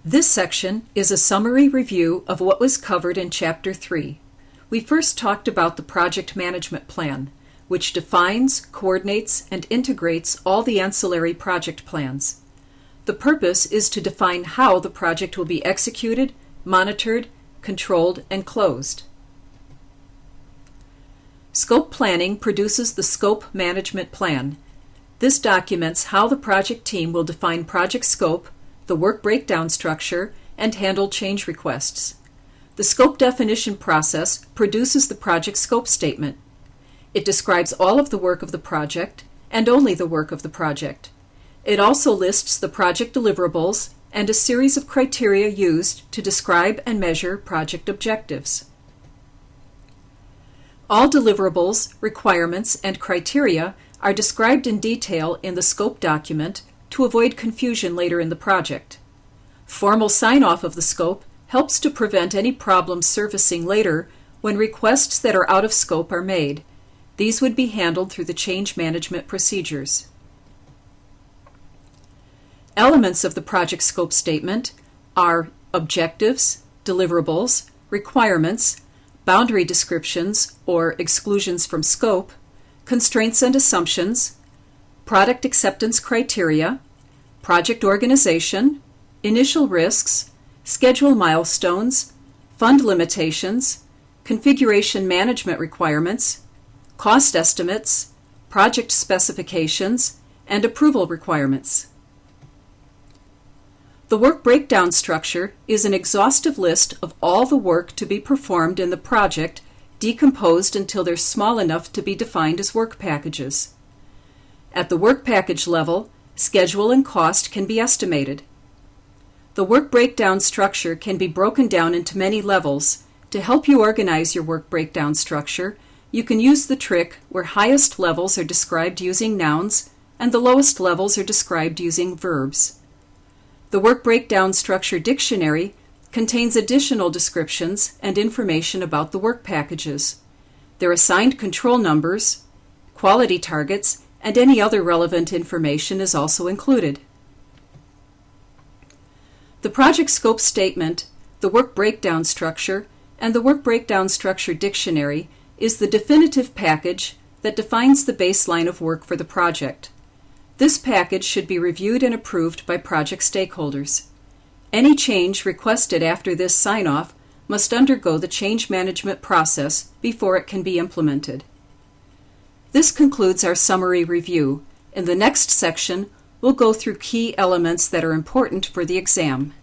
This section is a summary review of what was covered in Chapter 3. We first talked about the Project Management Plan, which defines, coordinates, and integrates all the ancillary project plans. The purpose is to define how the project will be executed, monitored, controlled, and closed. Scope planning produces the Scope Management Plan. This documents how the project team will define project scope, the work breakdown structure, and handle change requests. The scope definition process produces the project scope statement. It describes all of the work of the project and only the work of the project. It also lists the project deliverables and a series of criteria used to describe and measure project objectives. All deliverables, requirements, and criteria are described in detail in the scope document to avoid confusion later in the project. Formal sign-off of the scope helps to prevent any problems surfacing later when requests that are out of scope are made. These would be handled through the change management procedures. Elements of the project scope statement are objectives, deliverables, requirements, boundary descriptions or exclusions from scope, constraints and assumptions, product acceptance criteria, project organization, initial risks, schedule milestones, fund limitations, configuration management requirements, cost estimates, project specifications, and approval requirements. The work breakdown structure is an exhaustive list of all the work to be performed in the project, decomposed until they're small enough to be defined as work packages. At the work package level, schedule and cost can be estimated. The work breakdown structure can be broken down into many levels. To help you organize your work breakdown structure, you can use the trick where highest levels are described using nouns and the lowest levels are described using verbs. The Work Breakdown Structure Dictionary contains additional descriptions and information about the work packages. Their assigned control numbers, quality targets, and any other relevant information is also included. The project scope statement, the work breakdown structure, and the Work Breakdown Structure Dictionary is the definitive package that defines the baseline of work for the project. This package should be reviewed and approved by project stakeholders. Any change requested after this sign-off must undergo the change management process before it can be implemented. This concludes our summary review. In the next section, we'll go through key elements that are important for the exam.